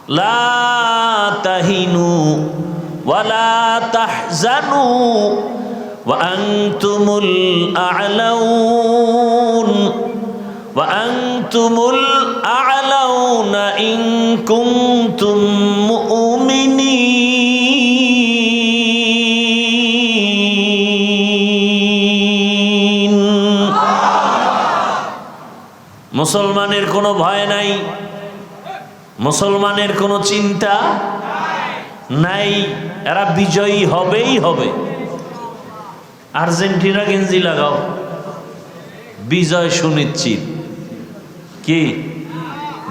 লা তাহিনু ওয়ালা তাহজানু ওয়া আনতুমুল আ'লাউন ওয়া আনতুমুল আ'লাউনা ইন কুনতুম মুমিনিন। মুসলমানের কোনো ভয় নাই, মুসলমানের কোনো চিন্তা নাই, এরা বিজয়ী হবেই হবে। আর্জেন্টিনা গেঞ্জি লাগাও, বিজয় সুনিশ্চিত। কি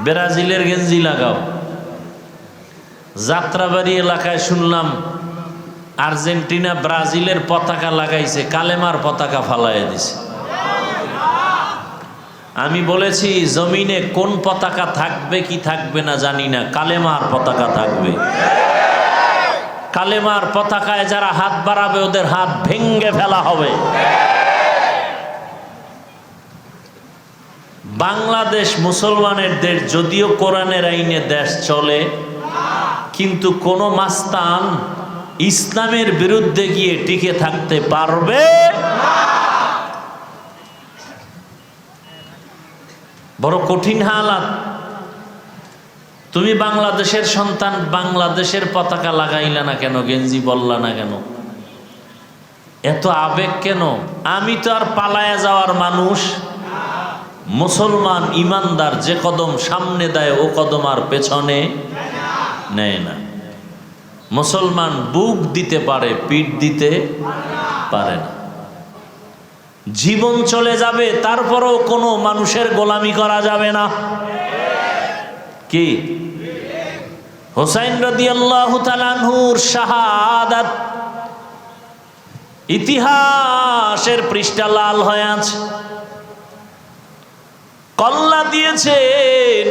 ব্রাজিলের গেঞ্জি লাগাও। যাত্রাবাড়ি এলাকায় শুনলাম আর্জেন্টিনা ব্রাজিলের পতাকা লাগাইছে, কালেমার পতাকা ফালাইয়া দিছে। আমি বলেছি জমিনে কোন পতাকা থাকবে কি থাকবে না জানি না, কালেমার পতাকা থাকবে। কালেমার পতাকায় যারা হাত বাড়াবে ওদের হাত ভেঙ্গে ফেলা হবে। বাংলাদেশ মুসলমানের দেশ, যদিও কোরআনের আইনে দেশ চলে, কিন্তু কোন মাস্তান ইসলামের বিরুদ্ধে গিয়ে টিকে থাকতে পারবে? বড় কঠিন হালাত। তুমি বাংলাদেশের সন্তান, বাংলাদেশের পতাকা লাগাইলা না কেন, গেঞ্জি বললা না কেন, এত আবেগ কেন? আমি তো আর পালায়া যাওয়ার মানুষ। মুসলমান ইমানদার যে কদম সামনে দেয় ও কদম আর পেছনে নেয় না। মুসলমান বুক দিতে পারে, পিঠ দিতে পারে না। জীবন চলে যাবে, তারপরও কোনো মানুষের গোলামি করা যাবে না। কি হুসাইন রাদিয়াল্লাহু তাআলা আনহুর শাহাদাত ইতিহাসের পৃষ্ঠা লাল হয়ে আছে। কল্লা দিয়েছেন,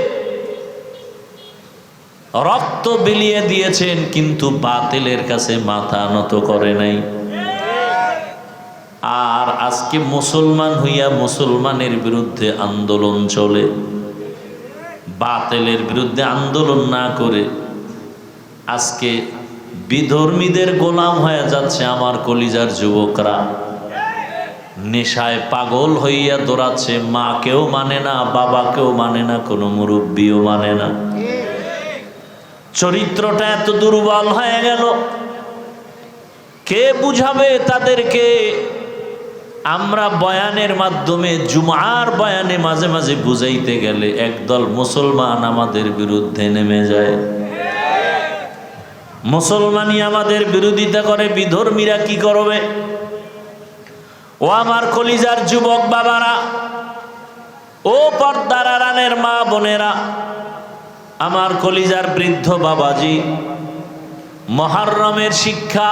রক্ত বিলিয়ে দিয়েছেন, কিন্তু বাতিলের কাছে মাথা নত করে নাই। আর আজকে মুসলমান হইয়া মুসলমানের বিরুদ্ধে আন্দোলন চলে, বাতিলের বিরুদ্ধে আন্দোলন না করে আজকে বিধর্মীদের গোলাম হয়ে যাচ্ছে আমার কলিজার যুবকরা। নেশায় পাগল হইয়া দৌড়াচ্ছে, মাকেও মানে না, বাবাকেও মানে না, কোনো মুরব্বিও মানে না। চরিত্রটা এত দুর্বল হয়ে গেল, কে বুঝাবে তাদেরকে? আমরা বয়ানের মাধ্যমে, জুমার বয়ানে মাঝে মাঝে বুঝাইতে গেলে একদল মুসলমান আমাদের বিরুদ্ধে নেমে যায়। মুসলমানই আমাদের বিরোধিতা করে, বিধর্মীরা কি করবে? ও আমার কলিজার যুবক বাবারা, ও পর্দার আড়ালের মা বোনেরা, আমার কলিজার বৃদ্ধ বাবাজি, মুহররমের শিক্ষা,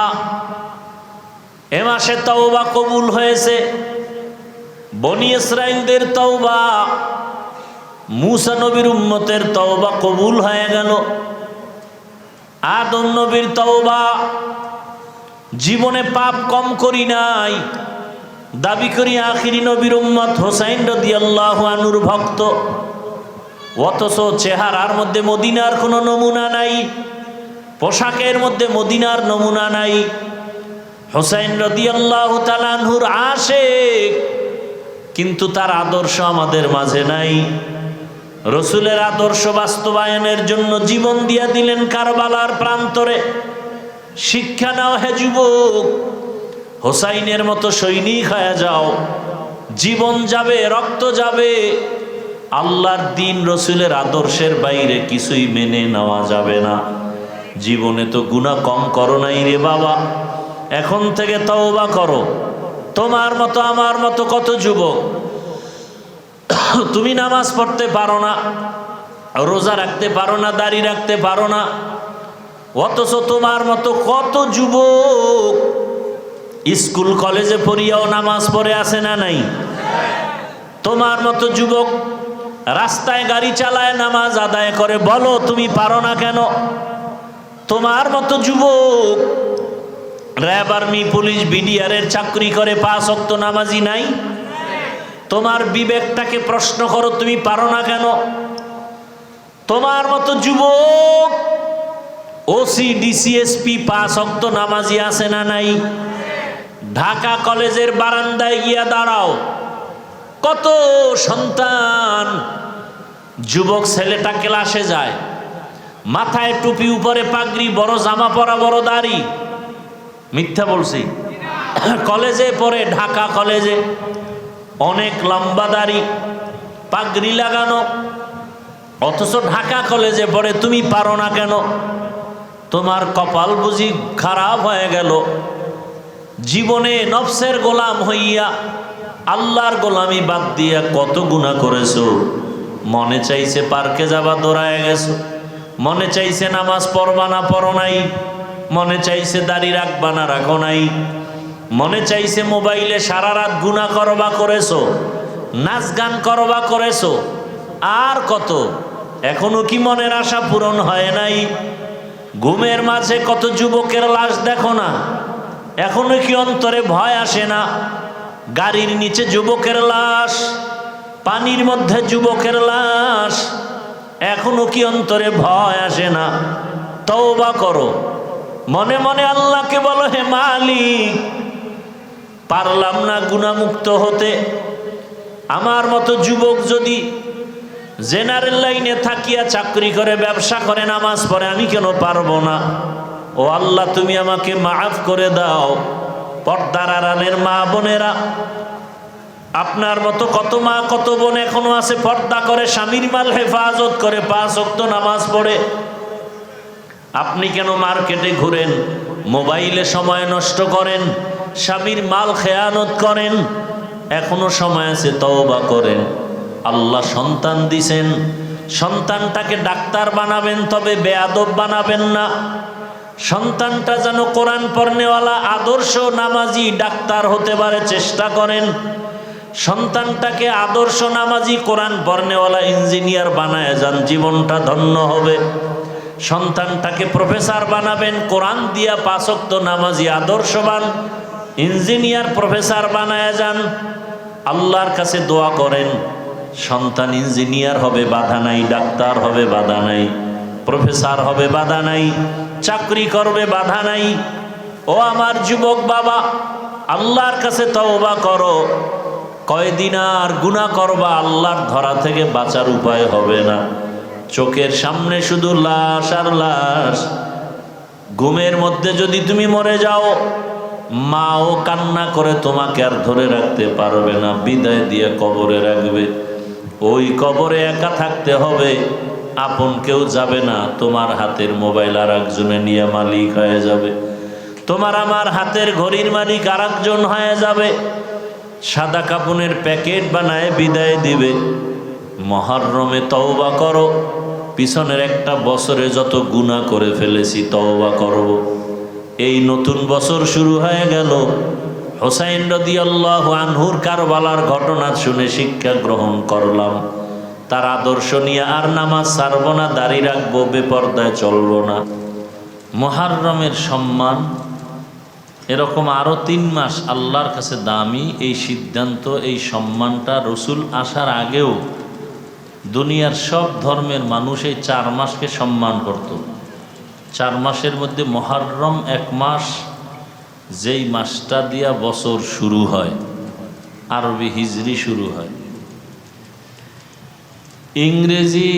এ মাসে তওবা কবুল হয়েছে। বনি ইসরাইলদের তওবা, মূসা নবীর উম্মতের তওবা কবুল হয়ে গেল। আদম নবীর তওবা, জীবনে পাপ কম করি নাই, দাবি করি আখিরি নবীর উম্মত, হুসাইন রাদিয়াল্লাহু আনহুর ভক্ত, অথচ চেহারার মধ্যে মদিনার কোনো নমুনা নাই, পোশাকের মধ্যে মদিনার নমুনা নাই। হুসাইন রাদিয়াল্লাহু তাআলা আনহুর আশিক, কিন্তু তার আদর্শ আমাদের মাঝে নাই। রসুলের আদর্শ বাস্তবায়নের জন্য জীবন দিয়া দিলেন কারবালার প্রান্তরে। শিক্ষা নাও হে যুবক, হুসাইনের মতো সৈনিক হয়ে যাও। জীবন যাবে, রক্ত যাবে, আল্লাহর দ্বীন রসুলের আদর্শের বাইরে কিছুই মেনে নেওয়া যাবে না। জীবনে তো গুনাহ কম করো নাই রে বাবা, এখন থেকে তওবা করো। তোমার মতো আমার মতো কত যুবক, তুমি নামাজ পড়তে পারো না, রোজা রাখতে পারো না, দাড়ি রাখতে পারো না, অথচ তোমার মতো কত যুবক স্কুল কলেজে পড়িয়াও নামাজ পড়ে আসে না নাই? তোমার মতো যুবক রাস্তায় গাড়ি চালায়, নামাজ আদায় করে, বলো তুমি পারো না কেন? তোমার মতো যুবক র্যাব, আর্মি, পুলিশ, বিডিআরের চাকরি করে, 5 ওয়াক্ত নামাজি নাই? তোমার বিবেকটাকে প্রশ্ন করো, তুমি পারো না কেন? তোমার মতো যুবক ওসি ডিসিএসপি 5 ওয়াক্ত নামাজি আছে না নাই? ঢাকা কলেজের বারান্দায় গিয়া দাঁড়াও, কত সন্তান যুবক ছেলেটা ক্লাসে যায়, মাথায় টুপি, উপরে পাগড়ি, বড় জামা পরা, বড় দাড়ি। মিথ্যা বলছি? কলেজে পড়ে, ঢাকা কলেজে, অনেক লম্বা দাড়ি, পাগড়ি লাগানো, অথচ ঢাকা কলেজে পড়ে। তুমি পারো না কেন? তোমার কপাল বুঝি খারাপ হয়ে গেল। জীবনে নফসের গোলাম হইয়া আল্লাহর গোলামি বাদ দিয়া কত গুনাহ করেছো। মনে চাইছে পার্কে যাবা, দৌড়ায় গেছো। মনে চাইছে নামাজ পড়বা না, পড়ো নাই। মনে চাইছে দাড়ি রাখবা না, রাখো নাই। মনে চাইছে মোবাইলে সারা রাত গুনাহ করবা, করেছো। নাচ গান করবা, করেছো। আর কত? এখনো কি মনের আশা পূরণ হয় নাই? ঘুমের মাঝে কত যুবকের লাশ দেখো না? এখনো কি অন্তরে ভয় আসে না? গাড়ির নিচে যুবকের লাশ, পানির মধ্যে যুবকের লাশ, এখনো কি অন্তরে ভয় আসে না? তওবা করো, মনে মনে আল্লাহকে বলো, হে মালিক, পারলাম না গুনাহমুক্ত হতে। আমার মতো যুবক যদি জেনারেল লাইনে থাকিয়া চাকরি করে, ব্যবসা করে, নামাজ পড়ে, আমি কেন পারবো না? ও আল্লাহ, তুমি আমাকে মাফ করে দাও। পর্দার আড়ালের মা বোনেরা, আপনার মতো কত মা কত বোন এখনো আছে পর্দা করে, স্বামীর মাল হেফাজত করে, 5 ওয়াক্ত নামাজ পড়ে। আপনি কেন মার্কেটে ঘুরেন, মোবাইলে সময় নষ্ট করেন, স্বামীর মাল খেয়ানত করেন? এখনো সময় আছে, তওবা করেন। আল্লাহ সন্তান দিছেন, সন্তানটাকে ডাক্তার বানাবেন, তবে বেয়াদব বানাবেন না। সন্তানটা যেন কোরআন পড়নেওয়ালা, আদর্শ নামাজি ডাক্তার হতে পারে, চেষ্টা করেন। সন্তানটাকে আদর্শ নামাজি, কোরআন পড়নেওয়ালা ইঞ্জিনিয়ার বানায় যান, জীবনটা ধন্য হবে। সন্তানটাকে প্রফেসর বানাবেন, কোরআন দিয়া 5 ওয়াক্ত নামাজি, আদর্শবান ইঞ্জিনিয়ার, প্রফেসর বানায় যান। আল্লাহর কাছে দোয়া করেন, সন্তান ইঞ্জিনিয়ার হবে, বাধা নাই। ডাক্তার হবে, বাধা নাই। প্রফেসর হবে, বাধা নাই। চাকরি করবে, বাধা নাই। ও আমার যুবক বাবা, আল্লাহর কাছে তওবা করো। কয়দিন আর গুনাহ করবা, আল্লাহর ধরা থেকে বাঁচার উপায় হবে না। চোখের সামনে শুধু লাশ আর লাশ। ঘুমের মধ্যে যদি তুমি মরে যাও, মাও কান্না করে তোমাকে আর ধরে রাখতে পারবে না, বিদায় দিয়ে কবরে রাখবে। ওই কবরে একা থাকতে হবে, আপন কেউ যাবে না। তোমার হাতের মোবাইল আর একজনে নিয়ে মালিক হয়ে যাবে। তোমার আমার হাতের ঘড়ির মালিক আর একজন হয়ে যাবে। সাদা কাপনের প্যাকেট বানায় বিদায় দিবে। মুহররমে তওবা করো। পিছনের একটা বছরে যত গুনাহ করে ফেলেছি, তওবা করব। এই নতুন বছর শুরু হয়ে গেল। হুসাইন রাদিয়াল্লাহু আনহুর কারবালার ঘটনা শুনে শিক্ষা গ্রহণ করলাম। তার আদর্শ নিয়ে আর নামাজ ছাড়ব না, দাড়ি রাখবো, বেপরদায় চলবো না। মুহররমের সম্মান এরকম আরো 3 মাস আল্লাহর কাছে দামি। এই সিদ্ধান্ত, এই সম্মানটা রসুল আসার আগেও দুনিয়ার সব ধর্মের মানুষ এই 4 মাসকে সম্মান করত। 4 মাসের মধ্যে মুহররম 1 মাস, যেই মাসটা দিয়া বছর শুরু হয়, আরবি হিজরি শুরু হয়। ইংরেজি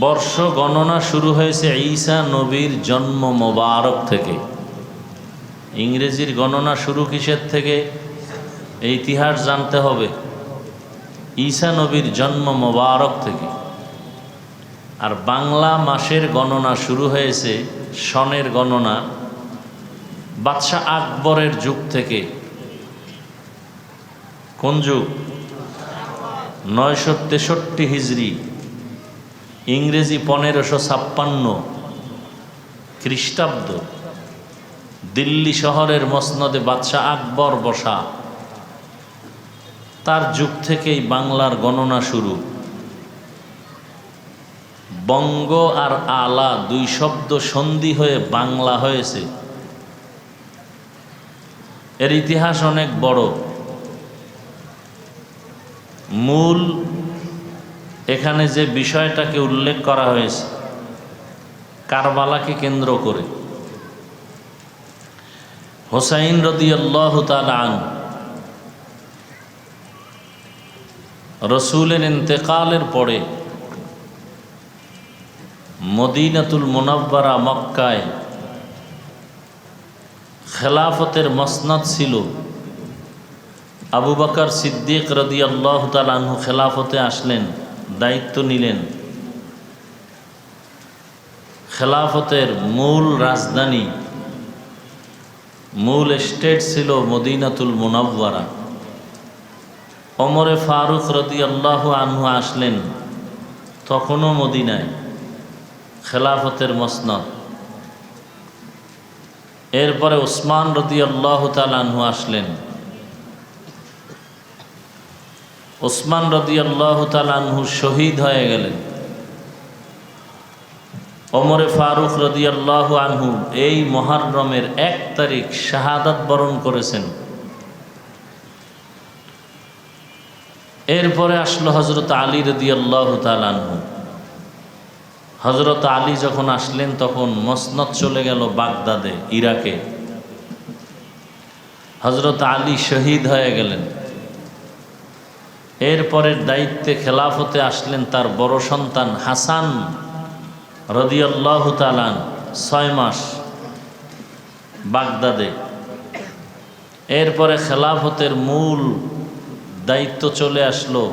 বর্ষ গণনা শুরু হয়েছে ঈসা নবীর জন্ম মোবারক থেকে। ইংরেজির গণনা শুরু কিসের থেকে? এই ইতিহাস জানতে হবে। ঈসা নবীর জন্ম মোবারক থেকে। আর বাংলা মাসের গণনা শুরু হয়েছে, সনের গণনা বাদশাহ আকবরের যুগ থেকে। কোন যুগ? 963 হিজরি, ইংরেজি 1556 খ্রিস্টাব্দ। দিল্লি শহরের মসনদে বাদশাহ আকবর বসা, তার যুগ থেকেই বাংলার গণনা শুরু। বঙ্গ আর আলা 2 শব্দ সন্ধি হয়ে বাংলা হয়েছে। এর ইতিহাস অনেক বড়। মূল এখানে যে বিষয়টাকে উল্লেখ করা হয়েছে কারবালাকে কেন্দ্র করে, হুসাইন রাদিয়াল্লাহু তাআলা আনহু রসুলের ইন্তেকালের পরে মদিনাতুল মুনাওয়ারা মক্কায় খেলাফতের মসনদ ছিল। আবু বকর সিদ্দিক রাদিয়াল্লাহু তাআলা আনহু খেলাফতে আসলেন, দায়িত্ব নিলেন। খেলাফতের মূল রাজধানী, মূল স্টেট ছিল মদিনাতুল মুনাওয়ারা। ওমরে ফারুক রাদিয়াল্লাহু আনহু আসলেন, তখনও মদিনায় খেলাফতের মসনদ। এরপরে উসমান রাদিয়াল্লাহু তাআলা আনহু আসলেন। উসমান রাদিয়াল্লাহু তাআলা আনহু শহীদ হয়ে গেলেন। ওমরে ফারুক রাদিয়াল্লাহু আনহু এই মুহররমের 1 তারিখ শাহাদাত বরণ করেছেন। এরপরে আসলো হযরত আলী রাদিয়াল্লাহু তাআলা আনহু। হযরত আলী যখন আসলেন তখন মসনদ চলে গেল বাগদাদে, ইরাকে। হযরত আলী শহীদ হয়ে গেলেন। এরপরের দায়িত্বে খেলাফতে আসলেন তার বড় সন্তান হাসান রাদিয়াল্লাহু তাআলা, 6 মাস বাগদাদে। এরপরে খেলাফতের মূল দায়িত্ব চলে আসলো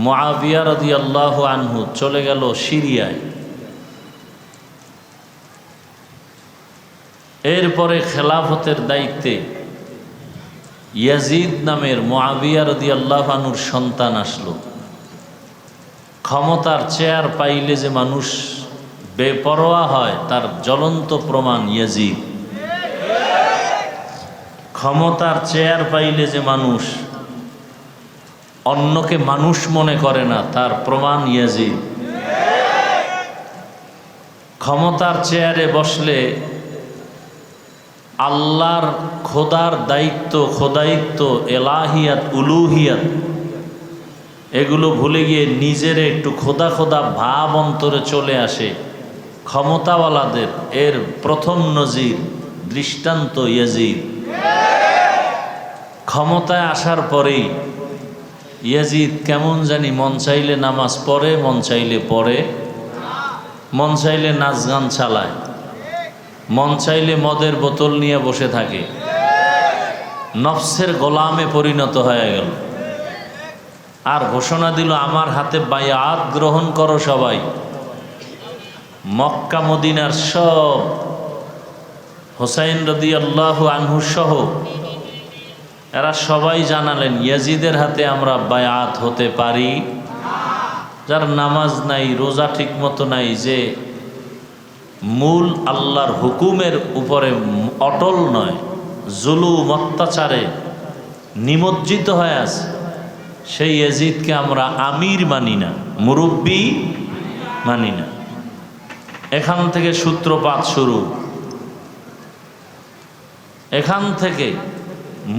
মুআবিয়া রাদিয়াল্লাহু আনহু, চলে গেল সিরিয়ায়। এরপরে খেলাফতের দায়িত্বে ইয়াজিদ নামের মুআবিয়া রাদিয়াল্লাহু আনহুর সন্তান আসলো। ক্ষমতার চেয়ার পাইলে যে মানুষ বেপরোয়া হয় তার জ্বলন্ত প্রমাণ ইয়াজিদ। ক্ষমতার চেয়ার পাইলে যে মানুষ অন্যকে মানুষ মনে করে না তার প্রমাণ ইয়াজিদ। ক্ষমতার চেয়ারে বসলে আল্লাহর খোদার দায়িত্ব, খোদায়িত্ব, এলাহিয়াত, উলুহিয়াত এগুলো ভুলে গিয়ে নিজের একটু খোদা খোদা ভাব অন্তরে চলে আসে ক্ষমতাওয়ালাদের। এর প্রথম নজির, দৃষ্টান্ত ইয়াজিদ। ক্ষমতায় আসার পরেই ইয়াজিদ কেমন জানি মন চাইলে নামাজ পড়ে, মন চাইলে পড়ে, মন চাইলে নাচ গান চালায়, মন চাইলে মদের বোতল নিয়ে বসে থাকে। নফসের গোলামে পরিণত হয়ে গেল। আর ঘোষণা দিল, আমার হাতে বায়াত গ্রহণ করো সবাই। মক্কা মদিনার সব হুসাইন রাদিয়াল্লাহু আনহু সহ এরা সবাই জানালেন ইয়াজিদের হাতে আমরা বায়াত হতে পারি। যার নামাজ নাই, রোজা ঠিক মতো নাই, যে মূল আল্লাহর হুকুমের উপরে অটল নয়, জুলুম অত্যাচারে নিমজ্জিত হয়ে আছে, সেই ইয়াজিদকে আমরা আমির মানি না, মুরব্বি মানি না। এখান থেকে সূত্রপাত শুরু। এখান থেকে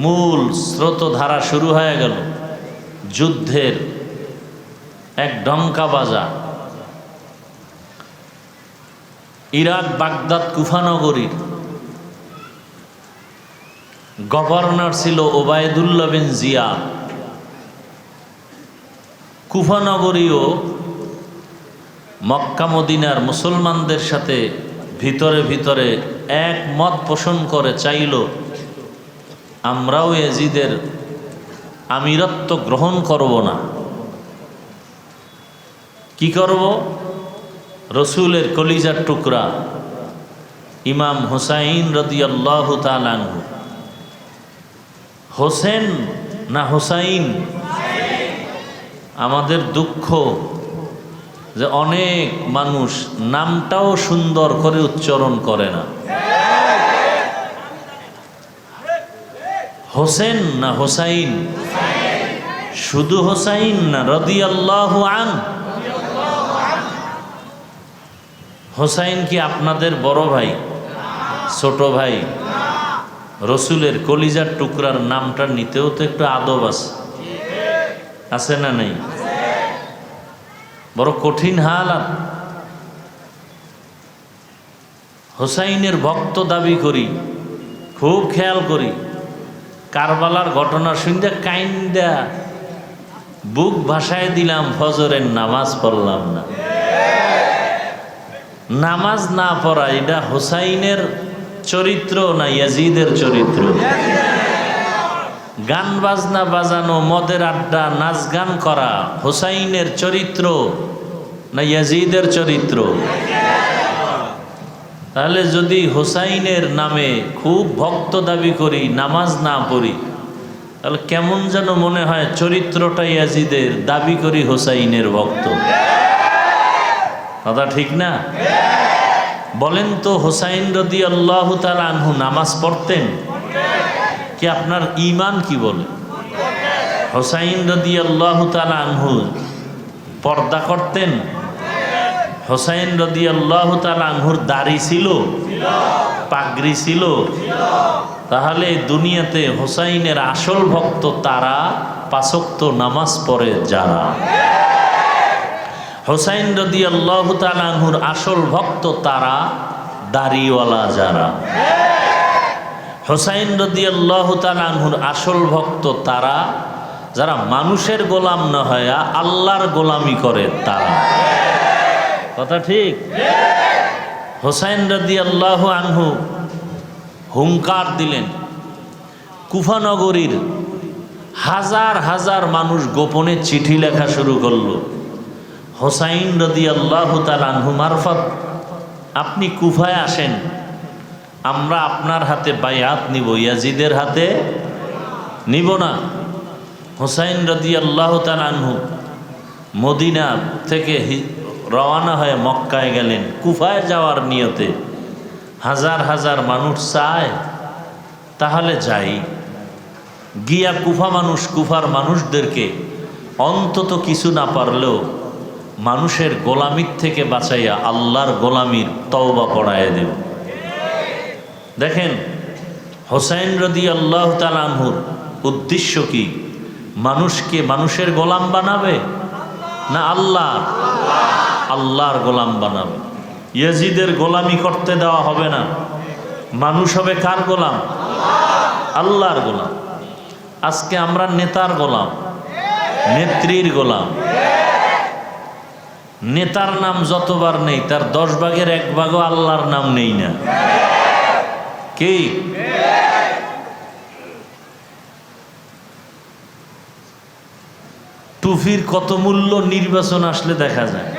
মূল স্রোতধারা শুরু হয়ে গেল যুদ্ধের এক ডঙ্কা বাজা। ইরাক বাগদাদ কুফানগরীর গভর্নর ছিল ওবায়দুল্লাহ বিন জিয়াদ। কুফানগরীও মক্কা মদিনার মুসলমানদের সাথে ভিতরে ভিতরে এক মত পোষণ করে চাইল আমরাও ইয়াজিদের আমিরত্ব গ্রহণ করব না। কি করব? রসুলের কলিজার টুকরা ইমাম হুসাইন রাদিয়াল্লাহু তাআলা আনহু। হোসেন না হুসাইন? আমাদের দুঃখ যে অনেক মানুষ নামটাও সুন্দর করে উচ্চারণ করে না। হোসেন না হুসাইন? শুধু হুসাইন না রাদিয়াল্লাহু আনহু? হুসাইন কি আপনাদের বড় ভাই, ছোট ভাই? রসুলের কলিজার টুকরার নামটা নিতেও তো একটু আদব আছে, আছে না নেই? বড় কঠিন হালাত। হুসাইনের ভক্ত দাবি করি, খুব খেয়াল করি। কারবালার ঘটনা শুনতে কাইন্দা বুক ভাসায় দিলাম, ফজরের নামাজ পড়লাম না। নামাজ না পড়া এটা হুসাইনের চরিত্র না ইয়াজিদের চরিত্র? গান বাজনা বাজানো, মদের আড্ডা, নাচ গান করা হুসাইনের চরিত্র না ইয়াজিদের চরিত্র? তাহলে যদি হুসাইনের নামে খুব ভক্ত দাবি করি, নামাজ না পড়ি, তাহলে কেমন যেন মনে হয় চরিত্রটা ইয়াজিদের, দাবি করি হুসাইনের ভক্ত। কথা ঠিক না? বলেন তো, হুসাইন রাদিয়াল্লাহু তাআলা আনহু নামাজ পড়তেন কি? আপনার ঈমান কি বলে? হুসাইন রাদিয়াল্লাহু তাআলা আনহু পর্দা করতেন? হুসাইন রাদিয়াল্লাহু তাআলা আনহুর দাড়ি ছিল, পাগড়ি ছিল? তাহলে দুনিয়াতে হুসাইনের আসল ভক্ত তারা, পাঁচ ওয়াক্ত নামাজ পড়ে যারা। হুসাইন রাদিয়াল্লাহু তাআলা আনহুর আসল ভক্ত তারা, দাড়িওয়ালা যারা। হুসাইন রাদিয়াল্লাহু তাআলা আনহুর আসল ভক্ত তারা, যারা মানুষের গোলাম না হয়ে আল্লাহর গোলামি করে তারা। কথা ঠিক? হুসাইন রাদিয়াল্লাহু আনহু হুঙ্কার দিলেন, কুফা নগরীর হাজার হাজার মানুষ গোপনে চিঠি লেখা শুরু করলো, হুসাইন রাদিয়াল্লাহু তাআলা আনহু মারফত আপনি কুফায় আসেন, আমরা আপনার হাতে বায়াত নিব, ইয়াজিদের হাতে নিব না। হুসাইন রাদিয়াল্লাহু তাআলা আনহু মদিনা থেকে রওনা হয়ে মক্কায় গেলেন কুফায় যাওয়ার নিয়তে। হাজার হাজার মানুষ চায়, তাহলে যাই। গিয়া কুফার মানুষদেরকে অন্তত কিছু না পারলেও মানুষের গোলামির থেকে বাঁচাইয়া আল্লাহর গোলামির তওবা পড়াইয়া দেব। দেখেন, হুসাইন রাদিয়াল্লাহু তাআলা আনহুর উদ্দেশ্য কি? মানুষকে মানুষের গোলাম বানাবে না আল্লাহর গোলাম বানাবে। ইয়াজিদের গোলামি করতে দেওয়া হবে না। মানুষ হবে কার গোলাম? আল্লাহর গোলাম। আজকে আমরা নেতার গোলাম, নেত্রীর গোলাম। নেতার নাম যতবার নেই, তার 10 ভাগের 1 ভাগও আল্লাহর নাম নেই না। কি টুপির কত মূল্য নির্বাচন আসলে দেখা যায়।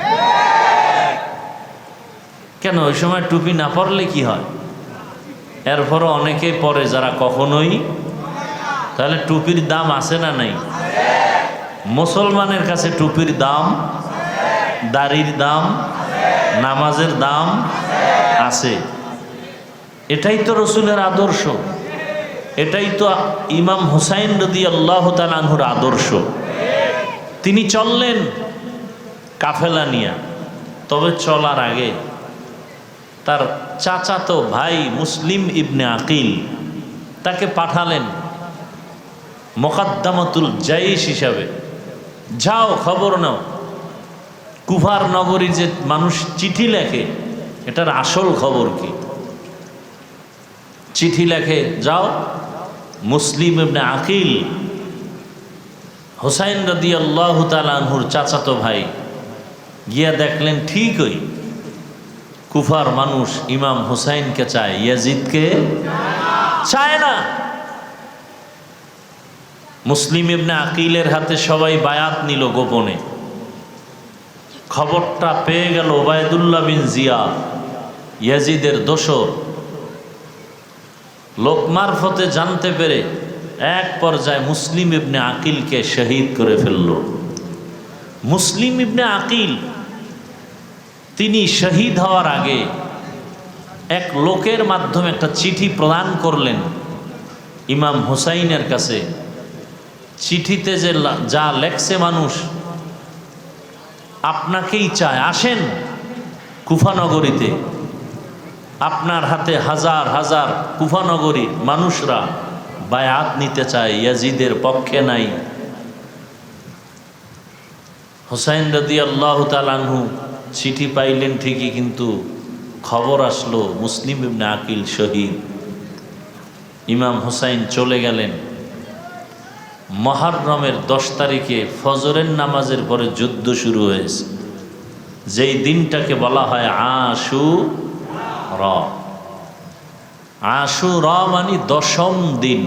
কেন ওই সময় টুপি না পরলে কি হয়? এরপরও অনেকে পরে যারা কখনোই। তাহলে টুপির দাম আছে না নাই? মুসলমানের কাছে টুপির দাম, দাড়ির দাম, নামাজের দাম আছে। এটাই তো রসুলের আদর্শ, এটাই তো ইমাম হুসাইন রাদিয়াল্লাহু তাআলা আনহুর আদর্শ। তিনি চললেন কাফেলা নিয়া, তবে চলার আগে তার চাচাতো ভাই মুসলিম ইবনে আকিল তাকে পাঠালেন মুকাদ্দামাতুল জাইশ হিসাবে। যাও, খবর নাও, কুফার নগরীর যে মানুষ চিঠি লেখে, এটার আসল খবর কি? চিঠি লেখে, যাও। মুসলিম ইবনে আকিল হুসাইন রাদিয়াল্লাহু তাআলা আনহুর চাচাতো ভাই, গিয়া দেখলেন ঠিকই কুফার মানুষ ইমাম হুসাইনকে চায়, ইয়াজিদকে চায় না। মুসলিম ইবনে আকিলের হাতে সবাই বায়াত নিল গোপনে। খবরটা পেয়ে গেল ওবায়দুল্লাহ বিন জিয়াদ, ইয়াজিদের দোসর। লোক মারফতে জানতে পেরে এক পর্যায়ে মুসলিম ইবনে আকিলকে শহীদ করে ফেলল। মুসলিম ইবনে আকিল তিনি শহীদ হওয়ার আগে এক লোকের মাধ্যমে একটা চিঠি প্রদান করলেন ইমাম হুসাইনের কাছে। চিঠিতে যে যা লেখছে, মানুষ আপনাকেই চায়, আসেন কুফানগরীতে, আপনার হাতে হাজার হাজার কুফানগরীর মানুষরা বায়াত নিতে চায়, ইয়াজিদের পক্ষে নাই। হুসাইন রাদিয়াল্লাহু তাআলা আনহু চিঠি পাইলেন ঠিকই, কিন্তু খবর আসলো মুসলিম ইবনে আকিল শহীদ। ইমাম হুসাইন চলে গেলেন। মুহররমের 10 তারিখে ফজরের নামাজের পরে যুদ্ধ শুরু হয়েছে, যেই দিনটাকে বলা হয় আশুরা। আশুরা মানে 10ম দিন,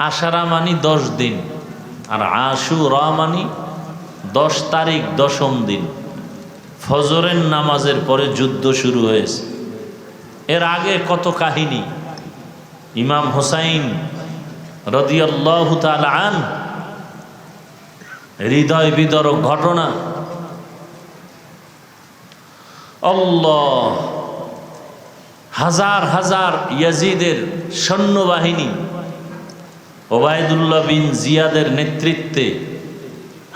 আশারা মানে 10 দিন, আর আশুরা মানে 10 তারিখ 10ম দিন। ফজরের নামাজের পরে যুদ্ধ শুরু হয়েছে। এর আগে কত কাহিনী। ইমাম হুসাইন রাদিয়াল্লাহু তাআলা আন, হৃদয় বিদারক ঘটনা। আল্লাহ, হাজার হাজার ইয়াজিদের সৈন্যবাহিনী ওবায়দুল্লাহ বিন জিয়াদের নেতৃত্বে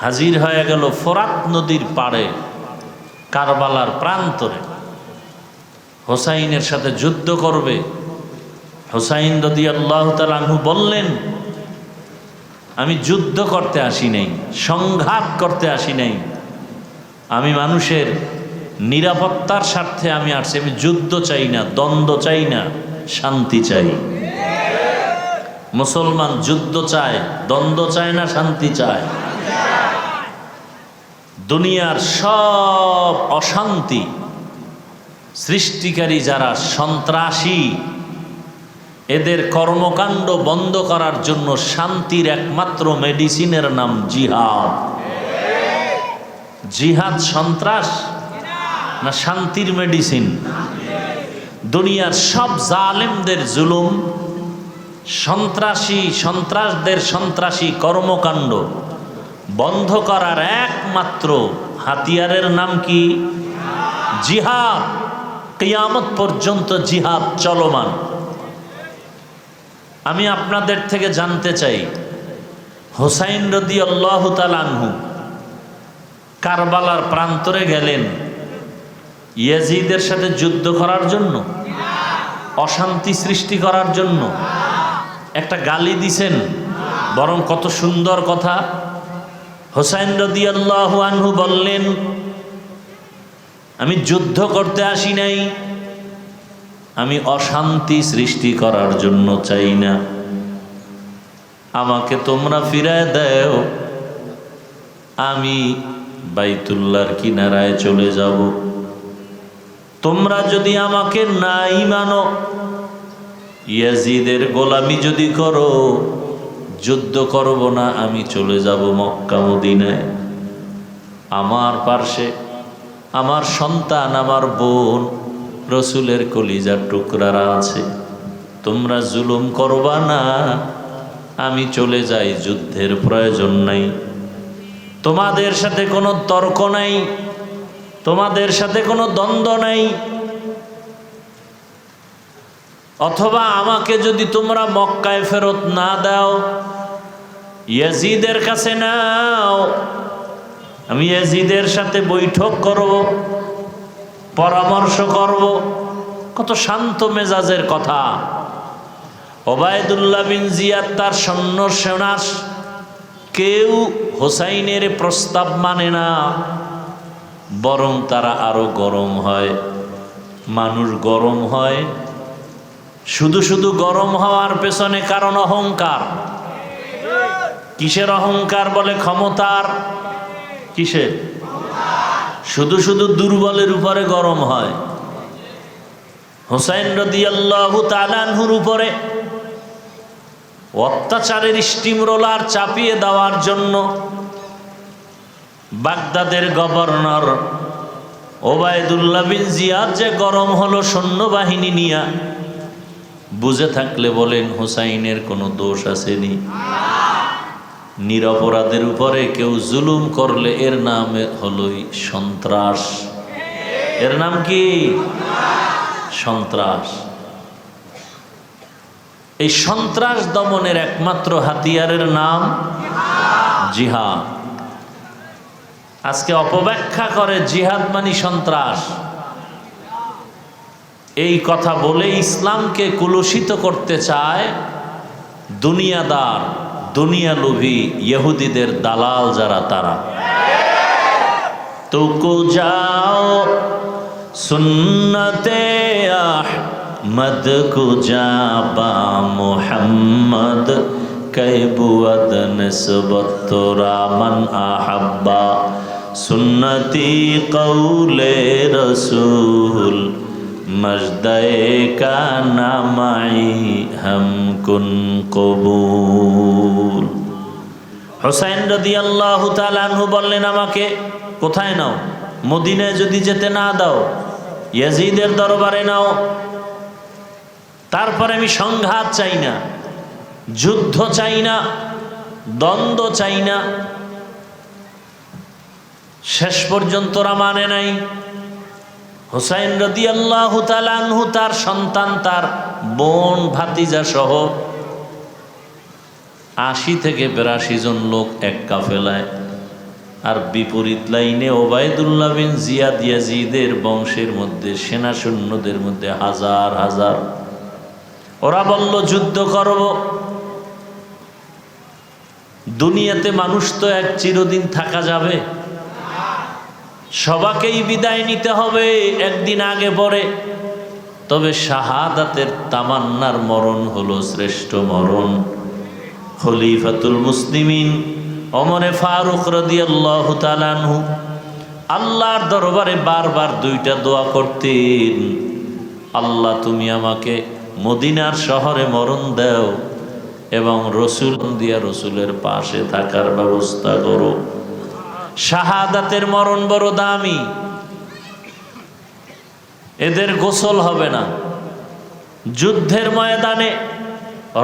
হাজির হয়ে গেল ফোরাত নদীর পাড়ে, কারবালার প্রান্তরে। হুসাইনের সাথে যুদ্ধ করবে। হুসাইন রাদিয়াল্লাহু তাআলা আনহু বললেন, আমি যুদ্ধ করতে আসি নাই, সংঘাত করতে আসি নাই, আমি মানুষের নিরাপত্তার স্বার্থে আমি আসছি। আমি যুদ্ধ চাই না, দ্বন্দ্ব চাই না, শান্তি চাই। মুসলমান যুদ্ধ চায়, দ্বন্দ্ব চায় না, শান্তি চায়। দুনিয়ার সব অশান্তি সৃষ্টিকারী যারা সন্ত্রাসী, এদের কর্মকাণ্ড বন্ধ করার জন্য শান্তির একমাত্র মেডিসিনের নাম জিহাদ। জিহাদ সন্ত্রাস না শান্তির মেডিসিন? দুনিয়ার সব জালেমদের জুলুম, সন্ত্রাসদের সন্ত্রাসী কর্মকাণ্ড বন্ধ করার একমাত্র হাতিয়ারের নাম কি? জিহাদ। কিয়ামত পর্যন্ত জিহাদ চলমান। আমি আপনাদের থেকে জানতে চাই, হুসাইন রাদিয়াল্লাহু তাআলা আনহু কারবালার প্রান্তরে গেলেন ইয়াজিদের সাথে যুদ্ধ করার জন্য, অশান্তি সৃষ্টি করার জন্য? একটা গালি দিছেন? বরং কত সুন্দর কথা। হুসাইন রাদিয়াল্লাহু আনহু বললেন, আমি যুদ্ধ করতে আসি নাই, আমি অশান্তি সৃষ্টি করার জন্য চাই না। আমাকে তোমরা ফিরায় দাও, আমি বাইতুল্লাহর কিনারায় চলে যাব। তোমরা যদি আমাকে নাই মানো, ইয়াজিদের গোলামি যদি করো, যুদ্ধ করব না, আমি চলে যাব মক্কা মদিনায়। আমার পার্শ্বে আমার সন্তান, আমার বোন, রসুলের কলিজার টুকরারা আছে। তোমরা জুলুম করবা না, আমি চলে যাই, যুদ্ধের প্রয়োজন নাই। তোমাদের সাথে কোনো তর্ক নাই, তোমাদের সাথে কোনো দ্বন্দ্ব নাই। অথবা আমাকে যদি তোমরা মক্কায় ফেরত না দাও, ইয়াজিদের কাছে নাও, আমি ইয়াজিদের সাথে বৈঠক করব, পরামর্শ করব। কত শান্ত মেজাজের কথা। ওবায়দুল্লাহ বিন জিয়াদ তার সৈন্য সেনাস, কেউ হুসাইনের প্রস্তাব মানে না, বরং তারা আরো গরম হয়। মানুষ গরম হয় শুধু শুধু গরম হওয়ার পেছনে কারণ অহংকার। কিসের অহংকার? বলে ক্ষমতার। কিসের? শুধু শুধু দুর্বলের উপরে গরম হয়। হুসাইন রাদিয়াল্লাহু তাআলা আনহুর উপরে অত্যাচারের স্টিম রোলার চাপিয়ে দেওয়ার জন্য বাগদাদের গভর্নর ওবায়দুল্লাহ বিন জিয়াদ যে গরম হলো সৈন্যবাহিনী নিয়ে, বুঝে থাকলে বলেন হুসাইনের কোনো দোষ আসেনি? নিরপরাধের উপরে কেউ জুলুম করলে এর নাম হলোই সন্ত্রাস। এর নাম কি? সন্ত্রাস। এই সন্ত্রাস দমনের একমাত্র হাতিয়ারের নাম জিহাদ। আজকে অপব্যাখ্যা করে জিহাদ মানে সন্ত্রাস। এই কথা বলে ইসলামকে কুলুষিত করতে চায় দুনিয়াদার, দুনিয়া লোভী ইহুদিদের দালাল যারা, তারা। तुको जाओ सुन्नते अहमद को जाबा मुहम्मद कैबुअद निस्बत तोरा मन अहब्बा सुन्नती कौले रसूल मजदे का नामाई हम कुन कबूल। হুসাইন রাদিয়াল্লাহু তাআলা আনহু বললেন, আমাকে কোথায় নাও? মদিনায় যদি যেতে না দাও, ইয়াজিদের দরবারে নাও। তারপরে আমি সংঘাত চাই না, যুদ্ধ চাই না, দ্বন্দ্ব চাই না। শেষ পর্যন্ত ওরা মানে নাই। হুসাইন রাদিয়াল্লাহু তাআলা আনহু তার সন্তান, তার বোন, ভাতিজা সহ ৮০ থেকে ৮২ জন লোক এক কাফেলায়, আর বিপরীত লাইনে ওবায়দুল্লাহ বিন জিয়াদ ইয়াজিদের বংশের মধ্যে সেনা সৈন্যদের মধ্যে হাজার হাজার। ওরা বলল যুদ্ধ করব। দুনিয়াতে মানুষ তো এক চিরদিন থাকা যাবে, সবাকেই বিদায় নিতে হবে একদিন আগে পরে। তবে শাহাদাতের তামান্নার মরণ হলো শ্রেষ্ঠ মরণ। খলিফাতুল মুসলিমিন ওমরে ফারুক রাদিয়াল্লাহু তাআলা আনহু আল্লাহর দরবারে বারবার দুইটা দোয়া করতেন, আল্লাহ তুমি আমাকে মদিনার শহরে মরণ দাও এবং রসুল দিয়া রসুলের পাশে থাকার ব্যবস্থা করো। শাহাদাতের মরণ বড় দামি, এদের গোসল হবে না। যুদ্ধের ময়দানে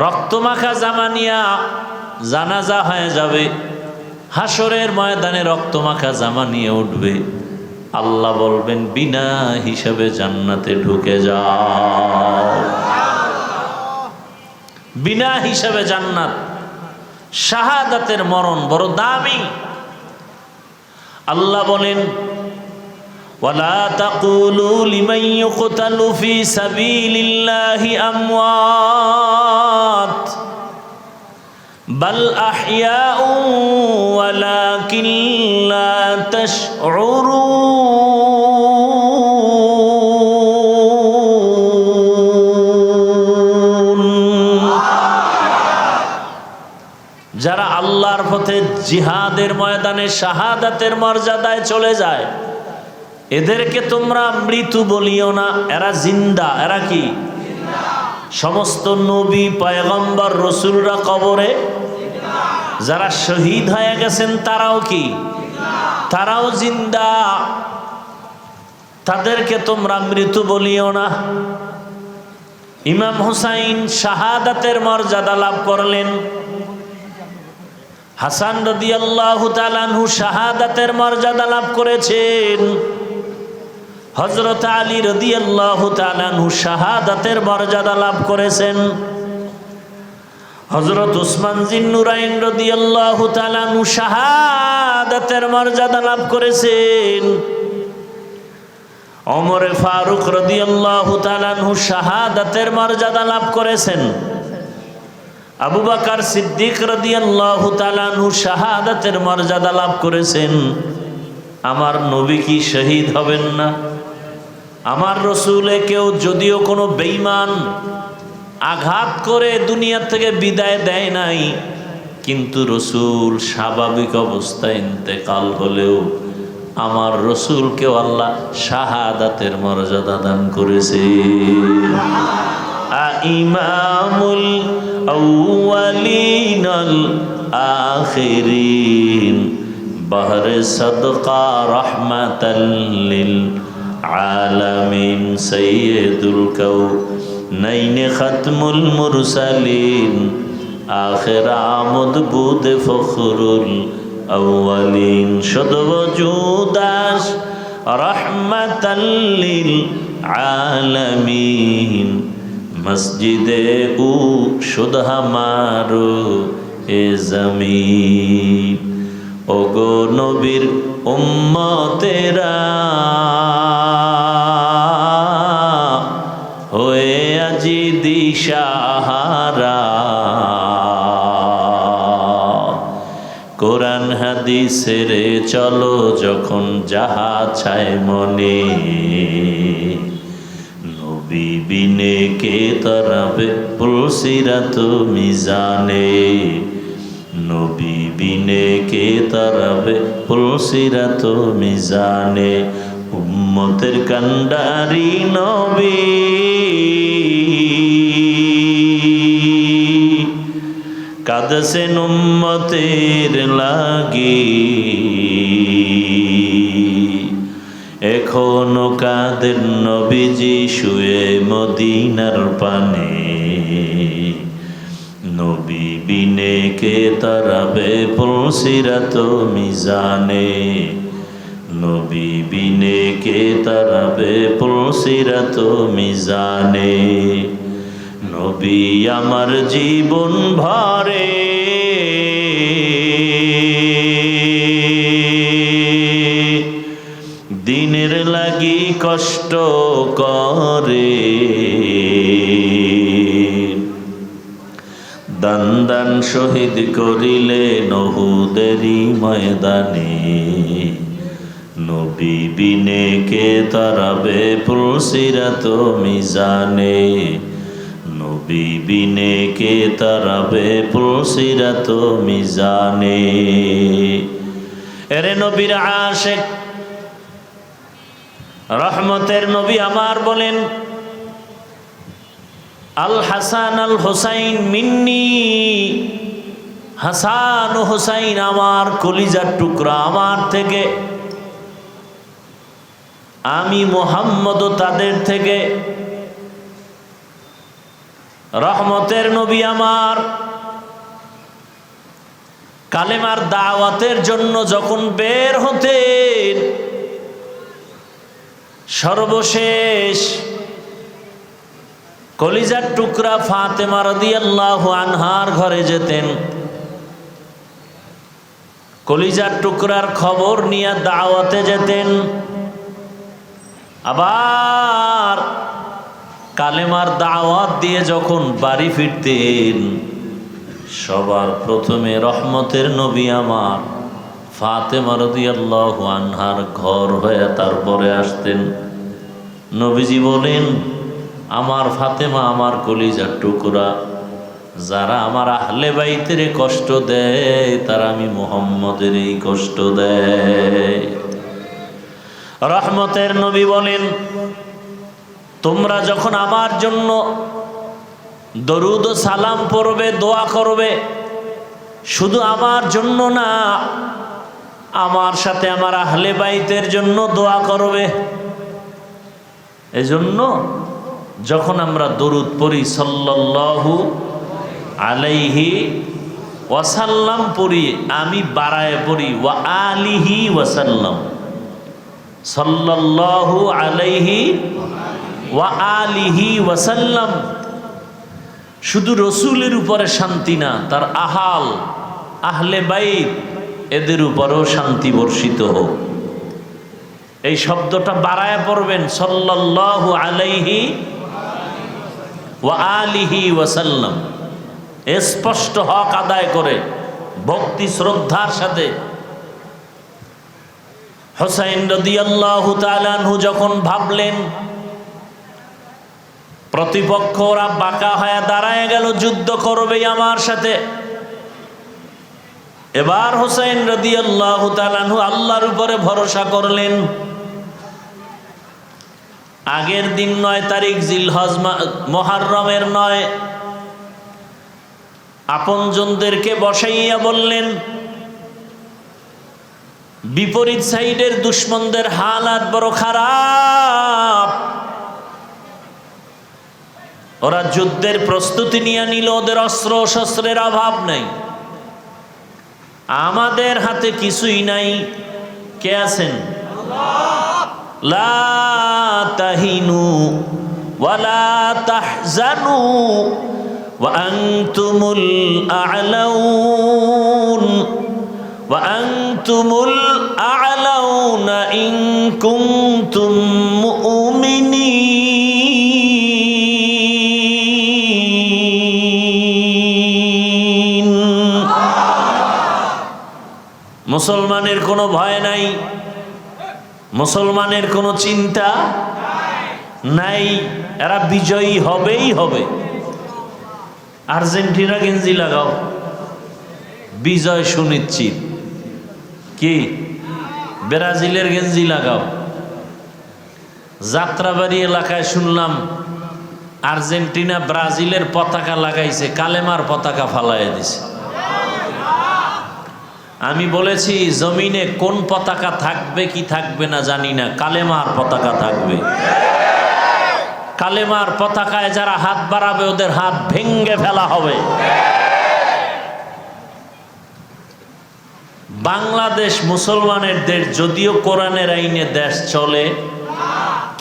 রক্তমাখা জামা নিয়া জানাজা হয়ে যাবে, হাসরের ময়দানে রক্তমাখা জামা নিয়ে উঠবে। আল্লাহ বলবেন বিনা হিসাবে জান্নাতে ঢুকে যাও। বিনা হিসাবে জান্নাত। শাহাদাতের মরণ বড় দামি। আল্লাহ বলেন ওয়ালা তাকুলু লিমান ইউকতালু ফি সাবিলিল্লাহি আমওয়াত বাল আহইয়াউ ওয়ালাকিন লা তাশউরুন। যারা আল্লাহর পথে জিহাদের ময়দানে শাহাদাতের মর্যাদায় চলে যায়, এদেরকে তোমরা মৃত্যু বলিও না, এরা জিন্দা। এরা কি? সমস্ত নবী, পয়গম্বর, রসুলরা কবরে, যারা শহীদ হয়ে গেছেন তারাও কি? তারাও জিন্দা। তাদেরকে তোমরা মৃত্যু বলিও না। ইমাম হুসাইন শাহাদাতের মর্যাদা লাভ করলেন। হাসান রাদিয়াল্লাহু তাআলা আনহু শাহাদাতের মর্যাদা লাভ করেছেন। হযরত আলী রাদিয়াল্লাহু তাআলা আনহু শাহাদাতের মর্যাদা লাভ করেছেন। হযরত উসমান জিন্নুরাইন রাদিয়াল্লাহু তাআলা আনহু শাহাদাতের মর্যাদা লাভ করেছেন। ওমর ফারুক রাদিয়াল্লাহু তাআলা আনহু শাহাদাতের মর্যাদা লাভ করেছেন। আবু বকর সিদ্দিক রাদিয়াল্লাহু তাআলা আনহু শাহাদাতের মর্যাদা লাভ করেছেন। আমার নবী কি শহীদ হবেন না? আমার রসুলে কেউ যদিও কোনো বেঈমান আঘাত করে দুনিয়া থেকে বিদায় দেয় নাই, কিন্তু রসুল স্বাভাবিক অবস্থায় ইন্তেকাল হলেও আমার রসুলকেও আল্লাহ শাহাদাতের মর্যাদা দান করেছে। ইমামুল আউয়ালিন আল আখিরিন বহরে সদকা রহমাতাল লিল আলামিন সাইয়্যিদুল কাউনাইন খাতমুল মুরসালিন আখির আমদ বুদ ফখরুল আউয়ালিন শুধু ওজুদাস রহমাতাল লিল আলামিন মসজিদে উ শুধ হামারো এ জমিন। ওগো নবীর উম্মতেরা হয়ে আজি দিশাহারা, কোরআন হাদিসের চলো যখন যাহা চায় মনে, নবী বিনে কে তরাবে পুলসিরাত মিজানে, নবী বিনে কে তরাবে পুলসিরাত মিজানে। উম্মতের কান্ডারি নবী কাঁদছেন উম্মতের লাগি, এখনো কাঁদেন নবীজি শুয়ে মদিনার পানে, নবী বিনে কে তরাবে পুলসিরাত মিজানে, নবী বিনে কে তরাবে পুলসিরাত মিজানে। নবী আমার জীবন ভরে দিনের লাগি কষ্ট করে, দান দান শহীদ করিলে উহুদেরই ময়দানে, নবী বিনে কে তরাবে পুলসিরাত মিজানে, নবী বিনে কে তরাবে পুলসিরাত মিজানে। এরে নবীর আশিক রহমতের নবী আমার বলেন, আল হাসান আল হুসাইন মিন্নি, হাসান ও হুসাইন আমার কলিজার টুকরা, আমার থেকে, আমি মুহাম্মদ তাদের থেকে। রহমতের নবী আমার কালেমার দাওয়াতের জন্য যখন বের হতেন, সর্বশেষ কলিজার টুকরা ফাতেমা রাদিয়াল্লাহু আনহার ঘরে যেতেন, কলিজার টুকরার খবর নিয়ে দাওয়াতে যেতেন। আবার কালেমার দাওয়াত দিয়ে যখন বাড়ি ফিরতেন, সবার প্রথমে রহমতের নবী আমার ফাতেমা রাদিয়াল্লাহু আনহার ঘর হয়ে তারপরে আসতেন। নবীজি বলেন, আমার ফাতেমা আমার কলিজার টুকরা, যারা আমার আহলে বাইতের কষ্ট দেয় তারা আমি মুহাম্মদের এই কষ্ট দেয়। রহমতের নবী বলেন, তোমরা যখন আমার জন্য দরুদ ও সালাম পড়বে, দোয়া করবে, শুধু আমার জন্য না, আমার সাথে আমার আহলে বাইতের জন্য দোয়া করবে। এজন্য যখন আমরা দরুদ পড়ি সাল্লাল্লাহু আলাইহি ওয়াসাল্লাম পড়ি, আমি বাড়ায় পড়ি ওয়া আলিহি ওয়াসাল্লাম, সাল্লাল্লাহু আলাইহি ওয়া আলিহি ওয়াসাল্লাম। শুধু রসুলের উপরে শান্তি না, তার আহলে বাইত এদের উপরেও শান্তি বর্ষিত হোক। এই শব্দটা বাড়ায় পড়বেন, সাল্লাল্লাহু আলাইহি ওয়া আলিহি ওয়াসাল্লাম, স্পষ্ট হক আদায় করে ভক্তি শ্রদ্ধার সাথে। হুসাইন রাদিয়াল্লাহু তাআলা আনহু যখন ভাবলেন প্রতিপক্ষ ওরা বাঁকা হয়ে দাঁড়ায় গেল, যুদ্ধ করবে আমার সাথে, এবার হুসাইন রাদিয়াল্লাহু তাআলা আনহু আল্লাহর উপরে ভরসা করলেন। আগের দিন 9 তারিখ জিলহজ মুহররমের 9, আপনজনদেরকে বসাইয়া বললেন, বিপরীত সাইডের দুশমনদের হালাত বড় খারাপ, ওরা যুদ্ধের প্রস্তুতি নিয়ে নিল, ওদের অস্ত্র শস্ত্রের অভাব নেই, আমাদের হাতে কিছুই নাই। কে আছেন? লা তাহিনু ওয়ালা তাহজানু ওয়া আনতুমুল আ'লাউন ওয়া আনতুমুল আ'লাউনা ইন কুনতুম মুমিনিন। মুসলমানের কোনো ভয় নাই, মুসলমানের কোনো চিন্তা নাই, এরা বিজয়ী হবেই হবে। আর্জেন্টিনা গেঞ্জি লাগাও, বিজয় সুনিশ্চিত। কি ব্রাজিলের গেঞ্জি লাগাও। যাত্রাবাড়ি এলাকায় শুনলাম আর্জেন্টিনা ব্রাজিলের পতাকা লাগাইছে, কালেমার পতাকা ফালাইয়া দিছে। আমি বলেছি জমিনে কোন পতাকা থাকবে কি থাকবে না জানি না, কালেমার পতাকা থাকবে। কালেমার পতাকায় যারা হাত বাড়াবে ওদের হাত ভেঙ্গে ফেলা হবে। বাংলাদেশ মুসলমানের দেশ, যদিও কোরআনের আইনে দেশ চলে,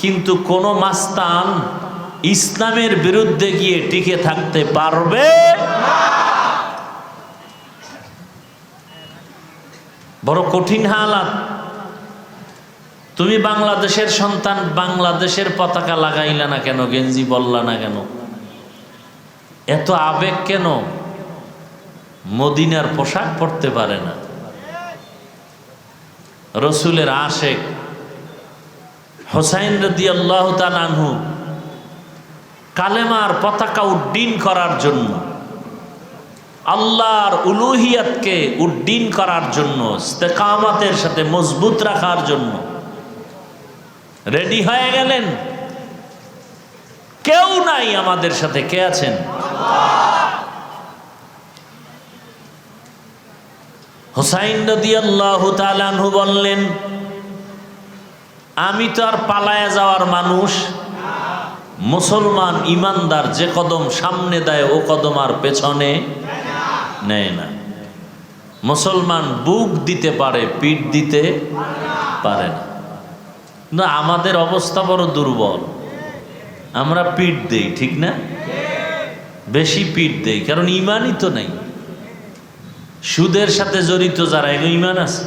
কিন্তু কোন মাস্তান ইসলামের বিরুদ্ধে গিয়ে টিকে থাকতে পারবে? বড় কঠিন হালাত। তুমি বাংলাদেশের সন্তান, বাংলাদেশের পতাকা লাগাইলা না কেন, গেঞ্জি বললা না কেন, এত আবেগ কেন? মদিনার পোশাক পরতে পারে না, রসুলের আশেক হোসাইন রাদিয়াল্লাহু তাআলা আনহু কালেমার পতাকা উড্ডীন করার জন্য, আল্লাহর উলুহিয়াতকে উড্ডীন করার জন্য, ইস্তেকামাতের সাথে মজবুত রাখার জন্য রেডি হয়ে গেলেন। কেউ নাই আমাদের সাথে, কে আছেন? হোসাইন রাদিয়াল্লাহু তাআলা আনহু বললেন, আমি তো আর পালায়া যাওয়ার মানুষ, মুসলমান ইমানদার যে কদম সামনে দেয় ও কদম আর পেছনে নেয় না। মুসলমান বুক দিতে পারে, পিঠ দিতে পারে না। না, আমাদের অবস্থা বড় দুর্বল, আমরা পিঠ দেই, ঠিক না? বেশি পিঠ দেই, কারণ ইমানই তো নাই। সুদের সাথে জড়িত যারা, এগুলো ইমান আছে?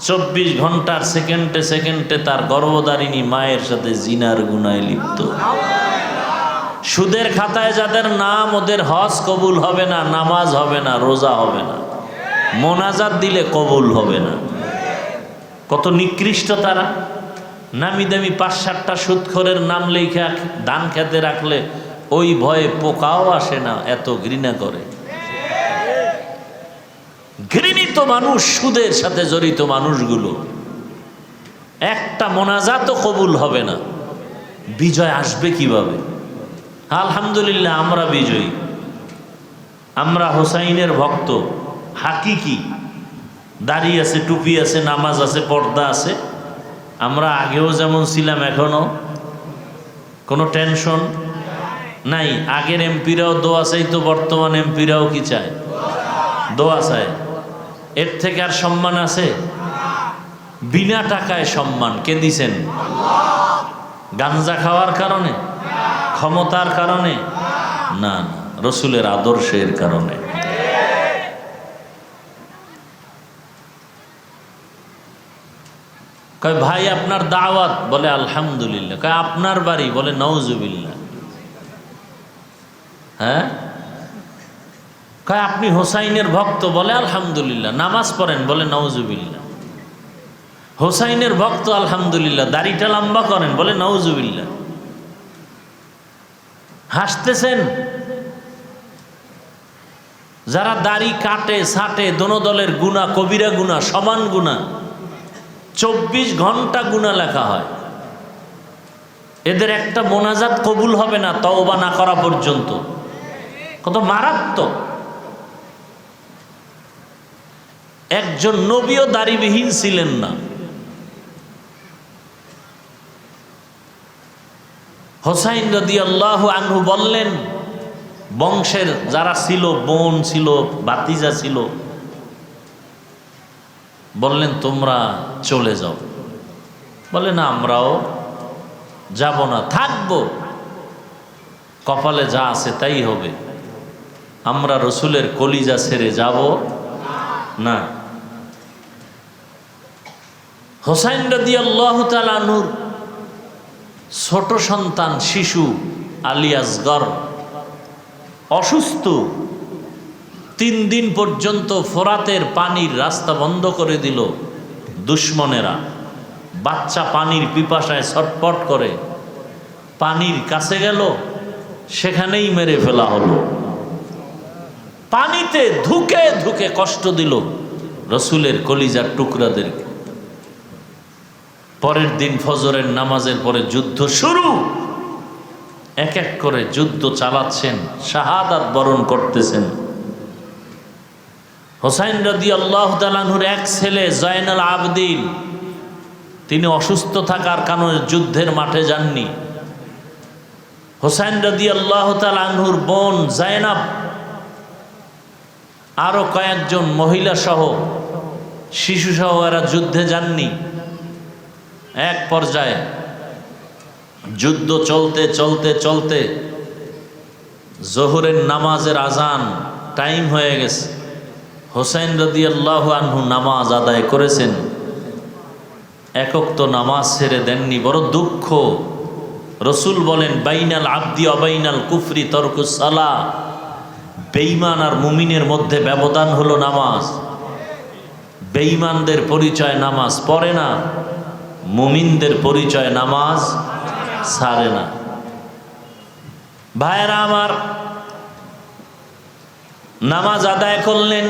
24 ঘন্টার সেকেন্ডে সেকেন্ডে তার গর্ভধারিণী মায়ের সাথে জিনার গুনায় লিপ্ত। সুদের খাতায় যাদের নাম, ওদের হজ কবুল হবে না, নামাজ হবে না, রোজা হবে না, মোনাজাত দিলে কবুল হবে না। কত নিকৃষ্ট তারা। নামি দামি 5-7টা সুদখোরের নাম লেখা ধান খেতে রাখলে ওই ভয়ে পোকাও আসে না, এত ঘৃণা করে। ঘৃণিত মানুষ, সুদের সাথে জড়িত মানুষগুলো, একটা মোনাজাতও কবুল হবে না। বিজয় আসবে কিভাবে? আলহামদুলিল্লাহ আমরা বিজয়ী, আমরা হোসাইনের ভক্ত, হাকিকি। দাড়ি আছে, টুপি আছে, নামাজ আছে, পর্দা আছে। আমরা আগেও যেমন ছিলাম এখনো কোনো টেনশন নাই। আগের এমপিরাও দোয়া চাইতো, বর্তমান এমপিরাও কি চায়? দোয়া চায়। এর থেকে আর সম্মান আছে? বিনা টাকায় সম্মান কে দিছেন? গাঞ্জা খাওয়ার কারণে, ক্ষমতার কারণে না, রসুলের আদর্শের কারণে। কয় ভাই আপনার দাওয়াত, বলে আলহামদুলিল্লাহ। কয় আপনার বাড়ি, বলে নাউজুবিল্লাহ। হ্যাঁ। কয় আপনি হোসাইনের ভক্ত, বলে আলহামদুলিল্লাহ। নামাজ পড়েন, বলে নাউজুবিল্লাহ। হোসাইনের ভক্ত আলহামদুলিল্লাহ। দাড়িটা লম্বা করেন, বলে নাউজুবিল্লাহ। হাসতেছেন। যারা দাড়ি কাটে ছাটে, দোনো দলের গুনাহ, কবিরা গুনাহ, সমান গুনাহ, 24 ঘন্টা গুনাহ লেখা হয়। এদের একটা মোনাজাত কবুল হবে না তওবা না করা পর্যন্ত। কত মারাত্মক। একজন নবীও দাড়িবিহীন ছিলেন না। হোসাইন রাদিয়াল্লাহু আনহু বললেন, বংশের যারা ছিল, বোন ছিল, ভাতিজা ছিল, বললেন তোমরা চলে যাও। বলে না, আমরাও যাব না, থাকবো, কপালে যা আছে তাই হবে, আমরা রসুলের কলিজা ছেড়ে যাব না। হোসাইন রাদিয়াল্লাহু তাআলা আনহুর ছোট সন্তান, শিশু আলী আসগর অসুস্থ, 3 দিন পর্যন্ত ফোরাতের পানির রাস্তা বন্ধ করে দিল দুশমনেরা। বাচ্চা পানির পিপাসায় ছটপট করে, পানির কাছে গেল, সেখানেই মেরে ফেলা হলো। পানিতে ধুকে ধুকে কষ্ট দিল রসুলের কলিজার টুকরাদেরকে। পরের দিন ফজরের নামাজের পরে যুদ্ধ শুরু। এক এক করে যুদ্ধ চালাচ্ছেন, শাহাদাত বরণ করতেছেন। হোসাইন রাদিয়াল্লাহু তাআলা আনহুর এক ছেলে জয়নুল আবদিন, তিনি অসুস্থ থাকার কারণে যুদ্ধের মাঠে যাননি। হোসাইন রাদিয়াল্লাহু তাআলা আনহুর বোন জায়নাব, আরো কয়েকজন মহিলা সহ, শিশু সহ এরা যুদ্ধে যাননি। এক পর্যায়ে যুদ্ধ চলতে চলতে চলতে জোহরের নামাজের আজান টাইম হয়ে গেছে। হোসাইন রাদিয়াল্লাহু আনহু নামাজ আদায় করেছেন, একক তো নামাজ ছেড়ে দেননি। বড় দুঃখ। রসুল বলেন, বাইনাল আব্দি অবাইনাল কুফরি তরকুস সালাহ, বেঈমান আর মুমিনের মধ্যে ব্যবধান হলো নামাজ। বেঈমানদের পরিচয় নামাজ পড়ে না, মুমিনদের পরিচয় নামাজ ছাড়ে না। ভাইয়েরা আমার, নামাজ আদায় করলেন।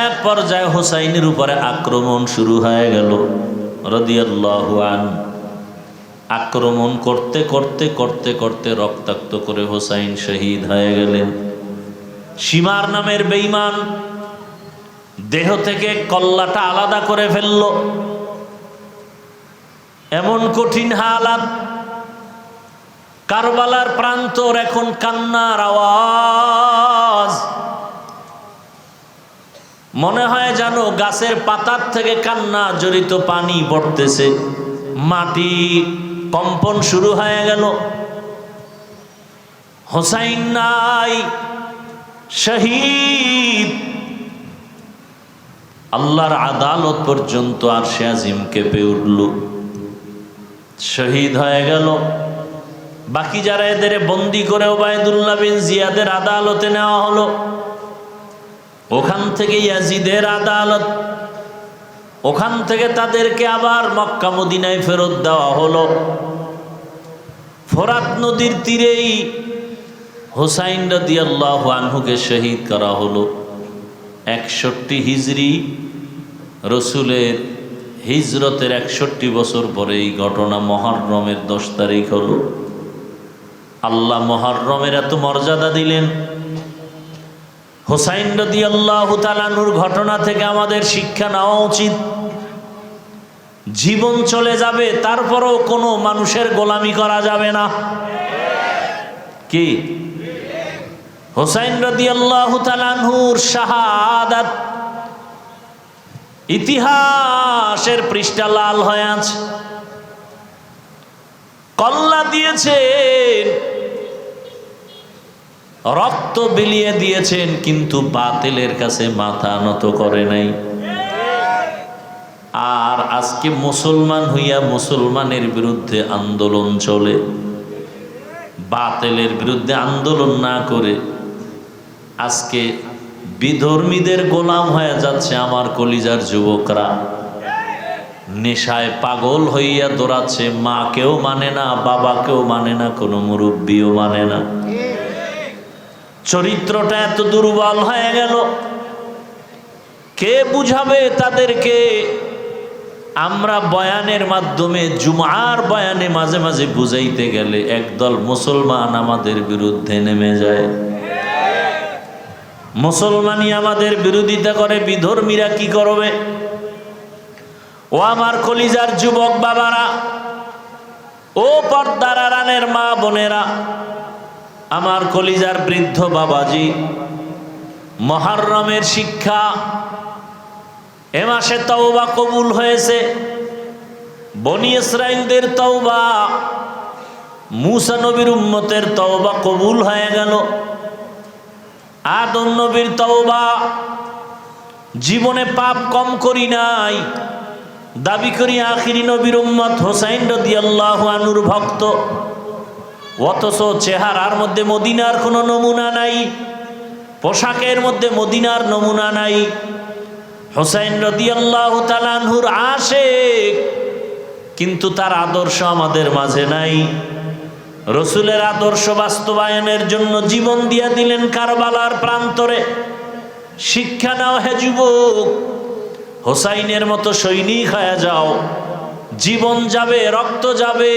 এক পর্যায়ে হোসাইনের উপরে আক্রমণ শুরু হয়ে গেল রাদিয়াল্লাহু আনহু। আক্রমণ করতে করতে করতে করতে রক্তাক্ত করে হোসাইন শহীদ হয়ে গেলেন। সীমার নামের বেঈমান দেহ থেকে কল্লাটা আলাদা করে ফেলল। এমন কঠিন হালাত, কারবালার প্রান্তর এখন কান্নার আওয়াজ। মনে হয় যেন গাছের পাতার থেকে কান্না জড়িত পানি পড়তেছে। মাটি কম্পন শুরু হয়ে গেল। হোসাইন নাই, শহীদ। আল্লাহর আদালত পর্যন্ত আরশে আজিম কেঁপে উঠল। শহীদ হয়ে গেল। বাকি যারা এদের বন্দি করে ওবায়দুল্লাহ বিন জিয়াদের আদালতে নেওয়া হলো। ওখান থেকে ইয়াজিদের আদালত, ওখান থেকে তাদেরকে আবার মক্কা মদিনায় ফেরত দেওয়া হলো। ফোরাত নদীর তীরেই হোসাইন রাদিয়াল্লাহু আনহুকে শহীদ করা হলো। 61 হিজরি, রসুলের হিজরতের 61 বছর পরে এই ঘটনা। মুহররমের 10 তারিখ হলো। আল্লাহ মুহররমের এত মর্যাদা দিলেন। হোসাইন রাদিয়াল্লাহু তাআলা আনহুর ঘটনা থেকে আমাদের শিক্ষা নেওয়া উচিত। জীবন চলে যাবে, তারপরও কোনো মানুষের গোলামি করা যাবে না। কি হোসাইন রাদিয়াল্লাহু তাআলা আনহুর শাহাদাত ইতিহাসের পৃষ্ঠা লাল হয়ে আছে। কল্লা দিয়েছেন, রক্ত বিলিয়ে দিয়েছেন, কিন্তু বাতিলের কাছে মাথা নত করে নাই। আর আজকে মুসলমান হইয়া মুসলমানের বিরুদ্ধে আন্দোলন চলে, বাতিলের বিরুদ্ধে আন্দোলন না করে আজকে বিধর্মীদের গোলাম হয়ে যাচ্ছে আমার কলিজার যুবকরা। নেশায় পাগল হইয়া দৌড়াচ্ছে, মাকেও মানে না, বাবাকেও মানে না, কোনো মুরব্বিও মানে না। চরিত্রটা এত দুর্বল হয়ে গেল, কে বুঝাবে তাদেরকে? আমরা বয়ানের মাধ্যমে, জুমার বয়ানে মাঝে মাঝে বুঝাইতে গেলে একদল মুসলমান আমাদের বিরুদ্ধে নেমে যায়। মুসলমানই আমাদের বিরোধিতা করে, বিধর্মীরা কি করবে? ও আমার কলিজার যুবক বাবারা, ও পর্দার আড়ালের মা বোনেরা, আমার কলিজার বৃদ্ধ বাবাজি, মুহররমের শিক্ষা। এ মাসে তওবা কবুল হয়েছে। বনি ইসরাইলদের তওবা, মূসা নবীর উম্মতের তওবা কবুল হয়ে গেল। আদম নবীর তওবা। জীবনে পাপ কম করি নাই, দাবি করি আখিরি নবীর উম্মত, হোসাইন রাদিয়াল্লাহু আনহুর ভক্ত, অথচ চেহারার মধ্যে মদিনার কোনো নমুনা নাই। পোশাকের মধ্যে মদিনার নমুনা নাই। হুসাইন রাদিয়াল্লাহু তাআলা আনহুর আশিক, কিন্তু তার আদর্শ আমাদের মাঝে নাই। রসুলের আদর্শ বাস্তবায়নের জন্য জীবন দিয়া দিলেন কারবালার প্রান্তরে। শিক্ষা নাও হে যুবক, হুসাইনের মতো সৈনিক হয়ে যাও। জীবন যাবে, রক্ত যাবে,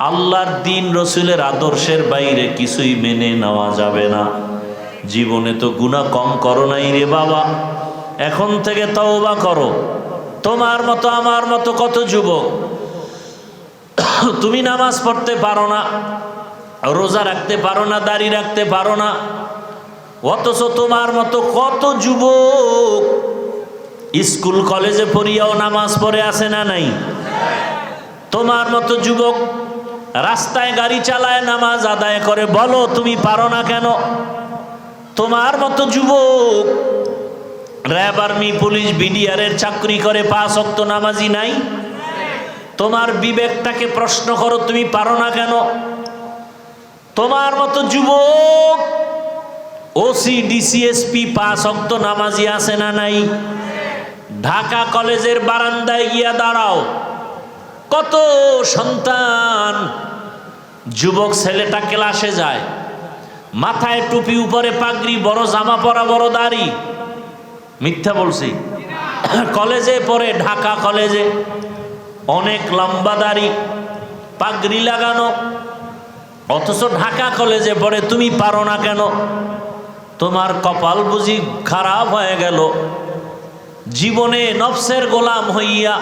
আল্লাহর দ্বীন রসুলের আদর্শের বাইরে কিছুই মেনে নেওয়া যাবে না। জীবনে তো গুনাহ কম করো নাই রে বাবা, এখন থেকে তওবা করো। তোমার মতো আমার মতো কত যুবক, তুমি নামাজ পড়তে পারো না, রোজা রাখতে পারো না, দাড়ি রাখতে পারো না, অথচ তোমার মতো কত যুবক স্কুল কলেজে পড়িয়াও নামাজ পড়ে আসে না নাই? তোমার মতো যুবক রাস্তায় গাড়ি চালায় নামাজ আদায় করে, বলো তুমি পারো না কেন? তোমার মতো যুবক র্যাব, আর্মি, পুলিশ, বিডিআরের চাকরি করে 5 ওয়াক্ত নামাজি নাই? তোমার বিবেকটাকে প্রশ্ন করো, তুমি পারো না কেন? তোমার মতো যুবক ওসি, ডিসিএসপি 5 ওয়াক্ত নামাজি আছে না নাই? ঢাকা কলেজের বারান্দায় গিয়া দাঁড়াও, কত সন্তান যুবক ছেলেটা ক্লাসে যায়, মাথায় টুপি, উপরে পাগড়ি, বড় জামা পরা, বড় দাড়ি। মিথ্যা বলছি? কলেজে পড়ে, ঢাকা কলেজে, অনেক লম্বা দাড়ি, পাগড়ি লাগানো, অথচ ঢাকা কলেজে পড়ে। তুমি পারো না কেন? তোমার কপাল বুঝি খারাপ হয়ে গেল? জীবনে নফসের গোলাম হইয়া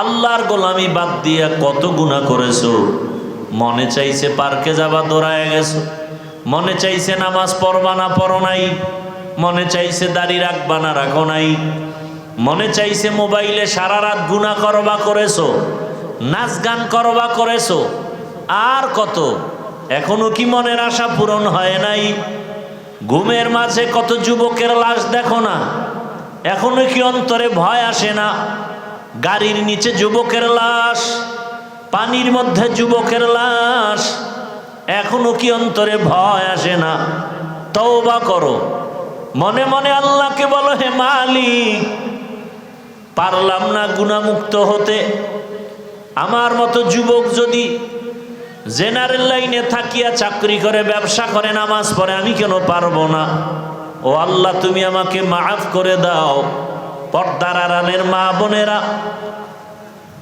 আল্লাহর গোলামি বাদ দিয়া কত গুনাহ করেছো। মনে চাইছে পার্কে যাবা, দৌড়ায় গেছো। মনে চাইছে নামাজ পড়বা না, পড়ো নাই। মনে চাইছে দাড়ি রাখবা না, রাখো নাই। মনে চাইছে মোবাইলে সারা রাত গুনাহ করবা, করেছো। নাচ গান করবা, করেছো। আর কত, এখনো কি মনের আশা পূরণ হয় নাই? ঘুমের মাঝে কত যুবকের লাশ দেখো না, এখনো কি অন্তরে ভয় আসে না? গাড়ির নিচে যুবকের লাশ, পানির মধ্যে যুবকের লাশ, এখনো কি অন্তরে ভয় আসে না? তওবা করো, মনে মনে আল্লাহকে বলো, হে মালিক, পারলাম না গুনাহমুক্ত হতে। আমার মতো যুবক যদি জেনারেল লাইনে থাকিয়া চাকরি করে, ব্যবসা করে, নামাজ পড়ে, আমি কেন পারবো না? ও আল্লাহ, তুমি আমাকে মাফ করে দাও। পর্দার আড়ালের মা বোনেরা,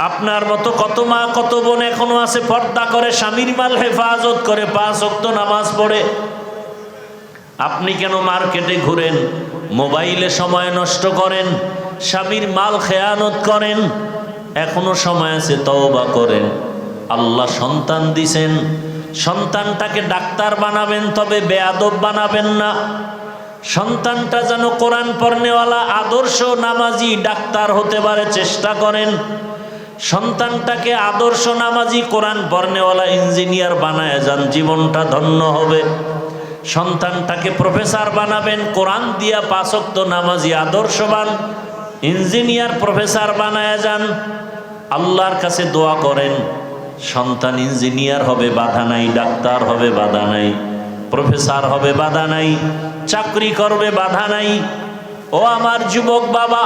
আপনার মতো কত মা কত বোন এখনো আছে পর্দা করে, স্বামীর মাল হেফাজত করে, 5 ওয়াক্ত নামাজ পড়ে। আপনি কেন মার্কেটে ঘুরেন, মোবাইলে সময় নষ্ট করেন, স্বামীর মাল খেয়ানত করেন? এখনো সময় আছে, তওবা করেন। আল্লাহ সন্তান দিছেন, সন্তানটাকে ডাক্তার বানাবেন, তবে বেয়াদব বানাবেন না। সন্তানটা যেন কোরআন পড়নেওয়ালা, আদর্শ নামাজি ডাক্তার হতে পারে, চেষ্টা করেন। সন্তানটাকে আদর্শ নামাজি, কোরআন পড়নেওয়ালা ইঞ্জিনিয়ার বানায় যান, জীবনটা ধন্য হবে। সন্তানটাকে প্রফেসর বানাবেন, কোরআন দিয়া 5 ওয়াক্ত নামাজি, আদর্শবান ইঞ্জিনিয়ার, প্রফেসর বানায় যান। আল্লাহর কাছে দোয়া করেন, সন্তান ইঞ্জিনিয়ার হবে, বাধা নাই। ডাক্তার হবে, বাধা নাই। প্রফেসর হবে, বাধা নাই। চাকরি করবে, বাধা নাই। ও আমার যুবক বাবা,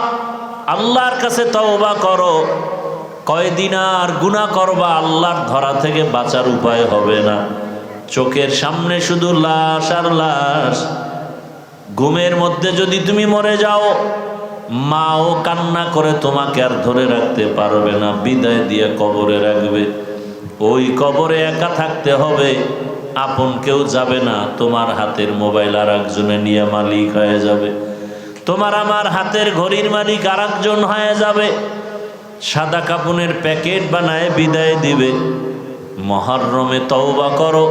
আল্লাহর কাছে তওবা করো। কয়দিন আর গুনাহ করবা, আল্লাহর ধরা থেকে বাঁচার উপায় হবে না। চোখের সামনে শুধু লাশ আর লাশ। ঘুমের মধ্যে যদি তুমি মরে যাও, মাও কান্না করে তোমাকে আর ধরে রাখতে পারবে না, বিদায় দিয়ে কবরে রাখবে। ওই কবরে একা থাকতে হবে, আপন কেউ যাবে না। তোমার হাতের মোবাইল আর একজনে নিয়ে মালিক হয়ে যাবে। তোমার আমার হাতের ঘড়ির মালিক আর একজন হয়ে যাবে। সাদা কাপনের প্যাকেট বানায় বিদায় দিবে। মুহররমে তওবা করো,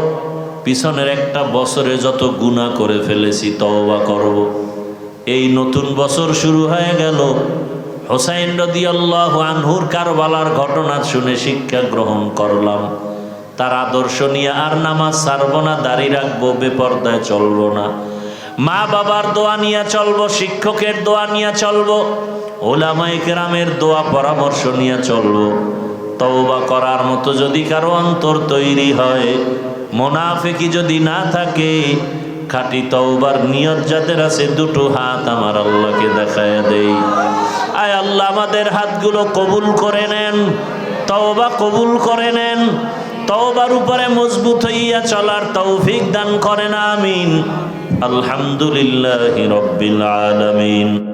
পিছনের একটা বছরে যত গুনাহ করে ফেলেছি তওবা করব। এই নতুন বছর শুরু হয়ে গেল। হুসাইন রাদিয়াল্লাহু আনহুর কারবালার ঘটনা শুনে শিক্ষা গ্রহণ করলাম। তার আদর্শ নিয়ে আর নামাজ ছাড়বো না, দাড়ি রাখবো, বেপরদায় চলবো না। মা বাবার দোয়া নিয়ে চলবো, শিক্ষকের দোয়া নিয়ে চলবো, ওলামায়ে কেরামের দোয়া পরামর্শ নিয়ে চলবো। তওবা করার মতো যদি কারো অন্তর তৈরি হয়, মুনাফিকি যদি না থাকে, খাঁটি তওবার নিয়ত যাদের আছে দুটো হাত আমার আল্লাহকে দেখায় দেই। আয় আল্লাহ আমাদের হাতগুলো কবুল করে নেন, তওবা কবুল করে নেন, তওবার উপরে মজবুত হইয়া চলার তৌফিক দান করেন, আমিন। আলহামদুলিল্লাহি রাব্বিল আলামিন।